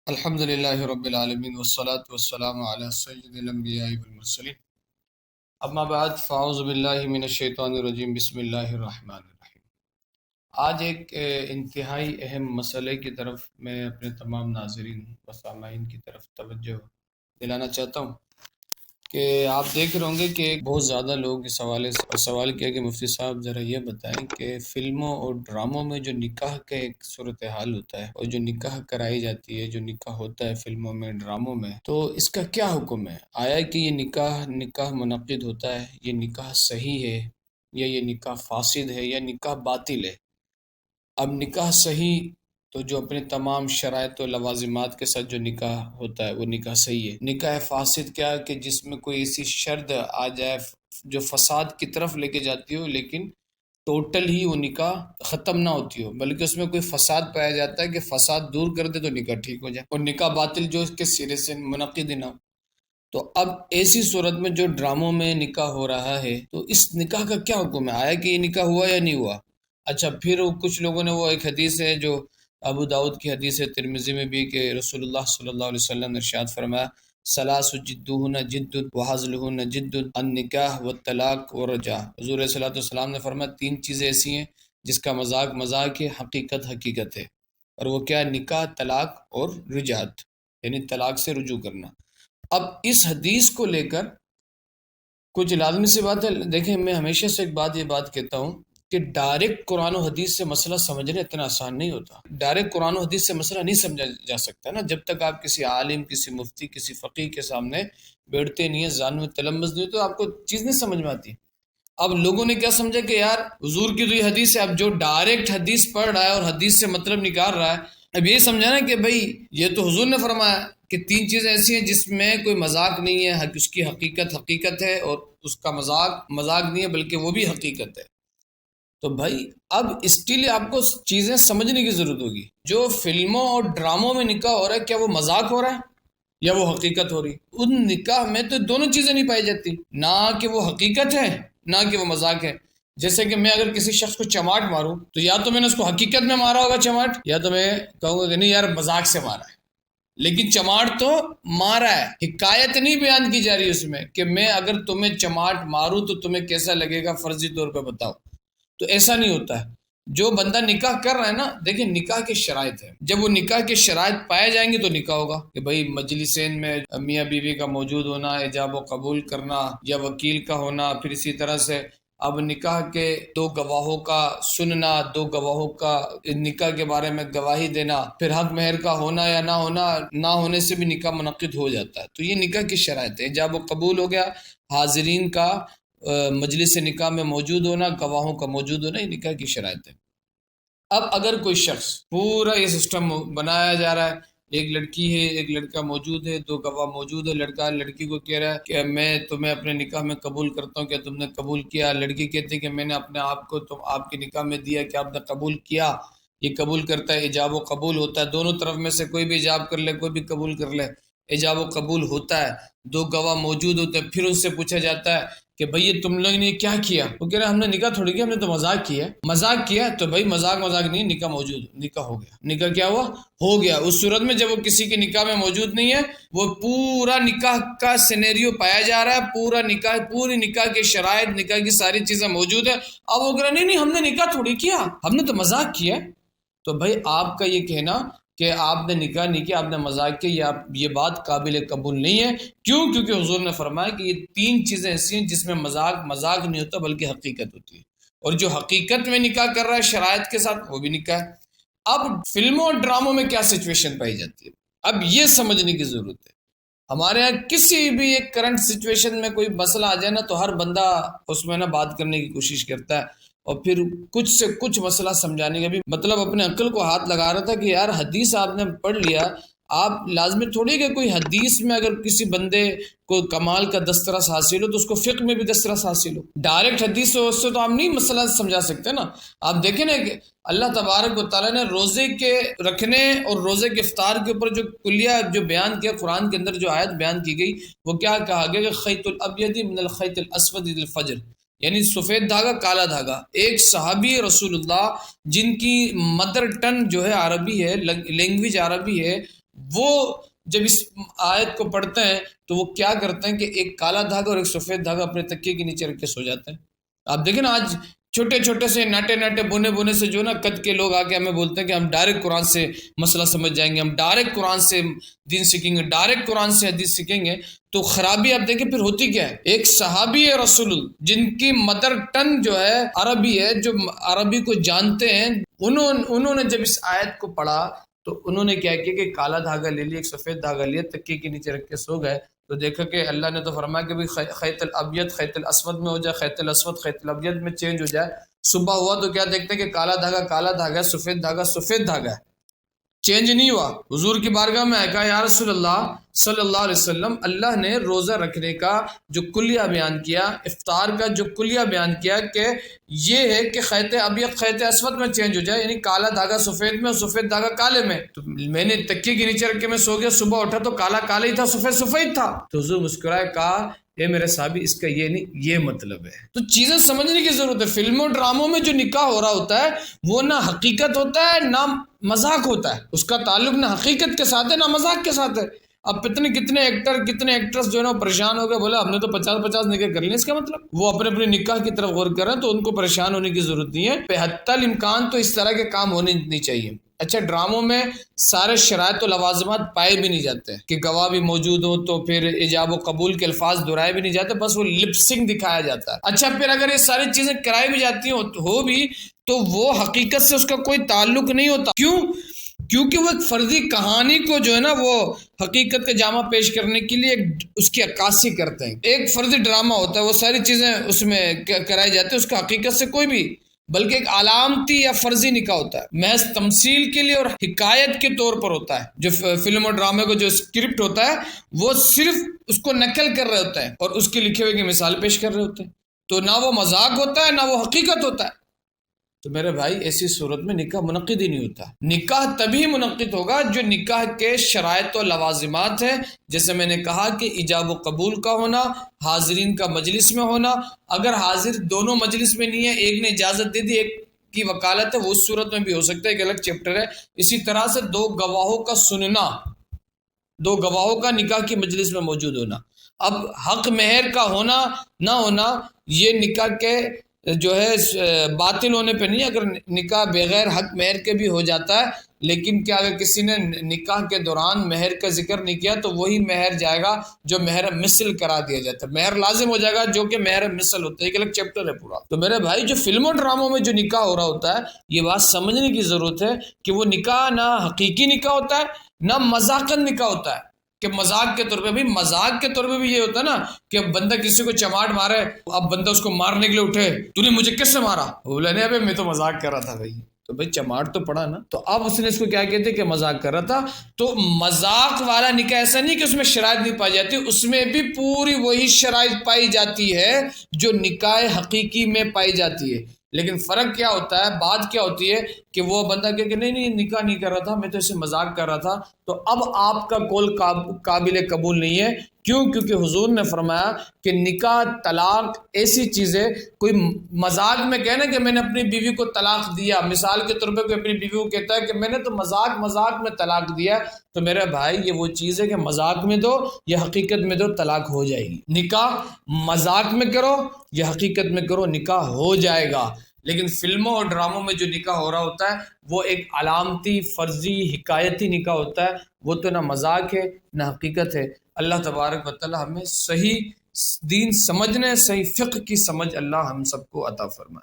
الحمد للہ رب العالمین والصلاة والسلام علی سید الانبیاء والمرسلین اما بعد فاعوذ باللہ من الشیطان الرجیم بسم اللہ الرحمن الرحیم۔ آج ایک انتہائی اہم مسئلے کی طرف میں اپنے تمام ناظرین و سامعین کی طرف توجہ دلانا چاہتا ہوں کہ آپ دیکھ رہے ہوں گے کہ بہت زیادہ لوگ اس حوالے سے سوال کیا کہ مفتی صاحب ذرا یہ بتائیں کہ فلموں اور ڈراموں میں جو نکاح کا ایک صورتحال ہوتا ہے اور جو نکاح کرائی جاتی ہے، جو نکاح ہوتا ہے فلموں میں ڈراموں میں، تو اس کا کیا حکم ہے؟ آیا کہ یہ نکاح منعقد ہوتا ہے، یہ نکاح صحیح ہے یا یہ نکاح فاسد ہے یا نکاح باطل ہے؟ اب نکاح صحیح تو جو اپنے تمام شرائط و لوازمات کے ساتھ جو نکاح ہوتا ہے وہ نکاح صحیح ہے۔ نکاح فاسد کیا ہے کہ جس میں کوئی ایسی شرط آ جائے جو فساد کی طرف لے کے جاتی ہو، لیکن ٹوٹل ہی وہ نکاح ختم نہ ہوتی ہو، بلکہ اس میں کوئی فساد پایا جاتا ہے کہ فساد دور کر دے تو نکاح ٹھیک ہو جائے، اور نکاح باطل جو اس کے سرے سے منعقد ہی نہ ہو۔ تو اب ایسی صورت میں جو ڈراموں میں نکاح ہو رہا ہے تو اس نکاح کا کیا حکم ہے؟ آیا کہ یہ نکاح ہوا یا نہیں ہوا؟ اچھا، پھر کچھ لوگوں نے وہ ایک حدیث ہے جو ابو داؤد کی حدیث ہے، ترمذی میں بھی، کہ رسول اللہ صلی اللہ علیہ وسلم نے ارشاد فرمایا ثلاث جدہن جد وہزلہن جد النکاح والطلاق والرجاع۔ حضور صلی اللہ علیہ وسلم نے فرمایا تین چیزیں ایسی ہیں جس کا مذاق مذاق ہے، حقیقت حقیقت ہے، اور وہ کیا؟ نکاح، طلاق اور رجعت، یعنی طلاق سے رجوع کرنا۔ اب اس حدیث کو لے کر کچھ لازمی سی بات ہے، دیکھیں میں ہمیشہ سے ایک بات کہتا ہوں کہ ڈائریکٹ قرآن و حدیث سے مسئلہ سمجھنا اتنا آسان نہیں ہوتا۔ ڈائریکٹ قرآن و حدیث سے مسئلہ نہیں سمجھا جا سکتا نا جب تک آپ کسی عالم، کسی مفتی، کسی فقیہ کے سامنے بیٹھتے نہیں ہیں، ذہن میں تلمذ نہیں، تو آپ کو چیز نہیں سمجھ میں آتی۔ اب لوگوں نے کیا سمجھا کہ یار حضور کی تو یہ حدیث ہے، اب جو ڈائریکٹ حدیث پڑھ رہا ہے اور حدیث سے مطلب نکال رہا ہے، اب یہ سمجھانا کہ بھئی یہ تو حضور نے فرمایا کہ تین چیزیں ایسی ہیں جس میں کوئی مذاق نہیں ہے، اس کی حقیقت حقیقت ہے، اور اس کا مذاق مذاق نہیں ہے بلکہ وہ بھی حقیقت ہے۔ تو بھائی اب اس کے لیے آپ کو چیزیں سمجھنے کی ضرورت ہوگی۔ جو فلموں اور ڈراموں میں نکاح ہو رہا ہے، کیا وہ مذاق ہو رہا ہے یا وہ حقیقت ہو رہی؟ ان نکاح میں تو دونوں چیزیں نہیں پائی جاتی، نہ کہ وہ حقیقت ہے نہ کہ وہ مذاق ہے۔ جیسے کہ میں اگر کسی شخص کو چماٹ ماروں تو یا تو میں نے اس کو حقیقت میں مارا ہوگا چماٹ، یا تو میں کہوں گا کہ نہیں یار مذاق سے مارا ہے، لیکن چماٹ تو مارا ہے۔ حکایت نہیں بیان کی جا رہی اس میں کہ میں اگر تمہیں چماٹ ماروں تو تمہیں کیسا لگے گا، فرضی طور پہ بتاؤ۔ تو ایسا نہیں ہوتا ہے۔ جو بندہ نکاح کر رہا ہے نا، دیکھیں نکاح کے شرائط ہے، جب وہ نکاح کے شرائط پائے جائیں گے تو نکاح ہوگا کہ بھئی مجلسین میں میاں بیوی کا موجود ہونا، ایجاب و قبول کرنا، یا وکیل کا ہونا، پھر اسی طرح سے اب نکاح کے دو گواہوں کا سننا، دو گواہوں کا نکاح کے بارے میں گواہی دینا، پھر حق مہر کا ہونا یا نہ ہونا، نہ ہونے سے بھی نکاح منعقد ہو جاتا ہے۔ تو یہ نکاح کی شرائط ہے۔ ایجاب و قبول ہو گیا، حاضرین کا مجلس نکاح میں موجود ہونا، گواہوں کا موجود ہونا، یہ نکاح کی شرائط ہے۔ اب اگر کوئی شخص پورا یہ سسٹم بنایا جا رہا ہے، ایک لڑکی ہے، ایک لڑکا موجود ہے، دو گواہ موجود ہے، لڑکا لڑکی کو کہہ رہا ہے کہ میں تمہیں اپنے نکاح میں قبول کرتا ہوں، کیا تم نے قبول کیا؟ لڑکی کہتی ہے کہ میں نے اپنے آپ کو تم آپ کے نکاح میں دیا، کہ آپ نے قبول کیا؟ یہ قبول کرتا ہے، ایجاب و قبول ہوتا ہے، دونوں طرف میں سے کوئی بھی ایجاب کر لے، کوئی بھی قبول کر لے، ایجاب و قبول ہوتا ہے، دو گواہ موجود ہوتے ہیں۔ پھر ان سے پوچھا جاتا ہے کہ بھئی یہ تم لوگ نے کیا کیا؟ وہ کہہ رہے ہم نے نکاح تھوڑی کیا، ہم نے تو مذاق کیا۔ مذاق کیا تو بھئی مذاق نہیں، نکاح موجود، نکاح ہو گیا۔ نکاح کیا ہوا؟ ہو گیا۔ اس صورت میں جب وہ کسی کے نکاح میں موجود نہیں ہے، وہ پورا نکاح کا سینیریو پایا جا رہا ہے، پورا نکاح، پوری نکاح کے شرائط، نکاح کی ساری چیزیں موجود ہیں، اب وہ کہہ رہے نہیں ہم نے نکاح تھوڑی کیا، ہم نے تو مذاق کیا۔ تو بھئی آپ کا یہ کہنا کہ آپ نے نکاح نہیں کیا، آپ نے مذاق کیا، یہ بات قابل قبول نہیں ہے۔ کیوں؟ کیونکہ حضور نے فرمایا کہ یہ تین چیزیں ایسی ہیں جس میں مذاق نہیں ہوتا بلکہ حقیقت ہوتی ہے، اور جو حقیقت میں نکاح کر رہا ہے شرائط کے ساتھ وہ بھی نکاح ہے۔ اب فلموں اور ڈراموں میں کیا سچویشن پائی جاتی ہے، اب یہ سمجھنے کی ضرورت ہے۔ ہمارے ہاں کسی بھی ایک کرنٹ سچویشن میں کوئی مسئلہ آ جائے نا تو ہر بندہ اس میں نا بات کرنے کی کوشش کرتا ہے، اور پھر کچھ سے کچھ مسئلہ سمجھانے کا بھی مطلب اپنے عقل کو ہاتھ لگا رہا تھا کہ یار حدیث آپ نے پڑھ لیا، آپ لازمی تھوڑی کہ کوئی حدیث میں اگر کسی بندے کو کمال کا دسترس حاصل ہو تو اس کو فقہ میں بھی دسترس حاصل ہو۔ ڈائریکٹ حدیث سے تو آپ نہیں مسئلہ سمجھا سکتے نا۔ آپ دیکھیں نا کہ اللہ تبارک و تعالیٰ نے روزے کے رکھنے اور روزے کے افطار کے اوپر جو کلیہ جو بیان کیا، قرآن کے اندر جو آیت بیان کی گئی، وہ کیا کہا گیا کہ خیط الابیض من الخیط الاسود الفجر، یعنی سفید دھاگا کالا دھاگا۔ ایک صحابی رسول اللہ جن کی مدر ٹنگ جو ہے عربی ہے، لینگویج عربی ہے، وہ جب اس آیت کو پڑھتے ہیں تو وہ کیا کرتے ہیں کہ ایک کالا دھاگا اور ایک سفید دھاگا اپنے تکیے کے نیچے رکھ کے سو جاتے ہیں۔ آپ دیکھیں نا آج چھوٹے چھوٹے سے ناٹے ناٹے بونے بونے سے جو نا قد کے لوگ آ کے ہمیں بولتے ہیں کہ ہم ڈائریکٹ قرآن سے مسئلہ سمجھ جائیں گے، ہم ڈائریکٹ قرآن سے دین سیکھیں گے، ڈائریکٹ قرآن سے حدیث سیکھیں گے۔ تو خرابی آپ دیکھیں پھر ہوتی کیا ہے؟ ایک صحابی ہے رسول جن کی مدر ٹنگ جو ہے عربی ہے، جو عربی کو جانتے ہیں، انہوں نے جب اس آیت کو پڑھا تو انہوں نے کیا کیا کہ کالا دھاگا لے لیا، ایک سفید دھاگا لیا، تکیے کے نیچے رکھ کے سو گئے۔ تو دیکھا کہ اللہ نے تو فرمایا کہ بھئی خیط الابیض خیط الاسود میں ہو جائے، خیط الاسود خیط الابیض میں چینج ہو جائے۔ صبح ہوا تو کیا دیکھتے ہیں کہ کالا دھاگا ہے، سفید دھاگا ہے، چینج نہیں ہوا۔ حضور کی بارگاہ میں آئے، کہا یا رسول اللہ صلی اللہ علیہ وسلم، اللہ نے روزہ رکھنے کا جو کلیہ بیان کیا، افطار کا جو کلیہ بیان کیا کہ یہ ہے کہ خیط ابیض خیط اسود میں چینج ہو جائے، یعنی کالا دھاگا سفید میں اور سفید دھاگا کالے میں۔ تو میں نے تکیے کے نیچے رکھ کے میں سو گیا، صبح اٹھا تو کالا ہی تھا، سفید تھا۔ تو حضور مسکرائے، کہا اے میرے صحابی، اس کا یہ نہیں، یہ مطلب ہے۔ تو چیزیں سمجھنے کی ضرورت ہے۔ فلموں ڈراموں میں جو نکاح ہو رہا ہوتا ہے وہ نہ حقیقت ہوتا ہے نہ مذاق ہوتا ہے، اس کا تعلق نہ حقیقت کے ساتھ ہے نہ مذاق کے ساتھ ہے۔ اب کتنے ایکٹر کتنے ایکٹریس جو ہے نا پریشان ہو گئے، بولا ہم نے تو 50 نکاح کر لیے، اس کا مطلب وہ اپنے نکاح کی طرف غور کر رہے ہیں، تو ان کو پریشان ہونے کی ضرورت نہیں ہے۔ بحتی الامکان تو اس طرح کے کام ہونے نہیں چاہیے۔ اچھا، ڈراموں میں سارے شرائط و لوازمات پائے بھی نہیں جاتے کہ گواہ بھی موجود ہو، تو پھر ایجاب و قبول کے الفاظ دہرائے بھی نہیں جاتے، بس وہ لپ سنگ دکھایا جاتا ہے۔ اچھا، پھر اگر یہ ساری چیزیں کرائی بھی جاتی ہو بھی تو وہ حقیقت سے اس کا کوئی تعلق نہیں ہوتا۔ کیونکہ وہ ایک فرضی کہانی کو جو ہے نا وہ حقیقت کا جامع پیش کرنے کے لیے اس کی عکاسی کرتے ہیں۔ ایک فرضی ڈرامہ ہوتا ہے، وہ ساری چیزیں اس میں کرائی جاتی ہیں، اس کا حقیقت سے کوئی بھی، بلکہ ایک علامتی یا فرضی نکاح ہوتا ہے، محض تمثیل کے لیے اور حکایت کے طور پر ہوتا ہے۔ جو فلم اور ڈرامے کو جو اسکرپٹ ہوتا ہے وہ صرف اس کو نقل کر رہے ہوتے ہیں اور اس کے لکھے ہوئے کی مثال پیش کر رہے ہوتے ہیں، تو نہ وہ مذاق ہوتا ہے نہ وہ حقیقت ہوتا ہے۔ تو میرے بھائی ایسی صورت میں نکاح منعقد ہی نہیں ہوتا۔ نکاح تبھی منعقد ہوگا جو نکاح کے شرائط و لوازمات ہیں، جیسے میں نے کہا کہ ایجاب و قبول کا ہونا، حاضرین کا مجلس میں ہونا۔ اگر حاضر دونوں مجلس میں نہیں ہے، ایک نے اجازت دے دی، ایک کی وکالت ہے، وہ اس صورت میں بھی ہو سکتا ہے، ایک الگ چیپٹر ہے۔ اسی طرح سے دو گواہوں کا سننا، دو گواہوں کا نکاح کی مجلس میں موجود ہونا۔ اب حق مہر کا ہونا نہ ہونا یہ نکاح کے جو ہے باطل ہونے پہ نہیں، اگر نکاح بغیر حق مہر کے بھی ہو جاتا ہے، لیکن کیا اگر کسی نے نکاح کے دوران مہر کا ذکر نہیں کیا تو وہی مہر جائے گا جو مہر مثل کرا دیا جاتا ہے، مہر لازم ہو جائے گا جو کہ مہر مثل ہوتا ہے، ایک الگ چیپٹر ہے پورا۔ تو میرے بھائی جو فلموں ڈراموں میں جو نکاح ہو رہا ہوتا ہے، یہ بات سمجھنے کی ضرورت ہے کہ وہ نکاح نہ حقیقی نکاح ہوتا ہے نہ مذاقن نکاح ہوتا ہے، کہ مذاق کے طور پہ بھی، مذاق کے طور پہ بھی یہ ہوتا ہے نا کہ بندہ کسی کو چماٹ مارے، اب بندہ اس کو مارنے کے لیے اٹھے، تو نے مجھے کس سے مارا؟ وہ بولے نہیں ابے میں تو مذاق کر رہا تھا بھائی، تو بھائی چماٹ تو پڑا نا۔ تو اب اس نے اس کو کیا کہتے کہ مذاق کر رہا تھا۔ تو مذاق والا نکاح ایسا نہیں کہ اس میں شرائط نہیں پائی جاتی، اس میں بھی پوری وہی شرائط پائی جاتی ہے جو نکاح حقیقی میں پائی جاتی ہے، لیکن فرق کیا ہوتا ہے، بات کیا ہوتی ہے کہ وہ بندہ کہ نہیں نکاح نہیں کر رہا تھا، میں تو اسے مذاق کر رہا تھا، تو اب آپ کا قول قابل قبول نہیں ہے۔ کیونکہ حضور نے فرمایا کہ نکاح طلاق ایسی چیز ہے، کوئی مذاق میں کہنا کہ میں نے اپنی بیوی کو طلاق دیا، مثال کے طور پہ کوئی اپنی بیوی کو کہتا ہے کہ میں نے تو مذاق میں طلاق دیا، تو میرے بھائی یہ وہ چیز ہے کہ مذاق میں دو یا حقیقت میں دو، طلاق ہو جائے گی۔ نکاح مذاق میں کرو یا حقیقت میں کرو، نکاح ہو جائے گا۔ لیکن فلموں اور ڈراموں میں جو نکاح ہو رہا ہوتا ہے وہ ایک علامتی فرضی حکایتی نکاح ہوتا ہے، وہ تو نہ مذاق ہے نہ حقیقت ہے۔ اللہ تبارک و تعالی ہمیں صحیح دین سمجھنے، صحیح فقہ کی سمجھ اللہ ہم سب کو عطا فرمائے۔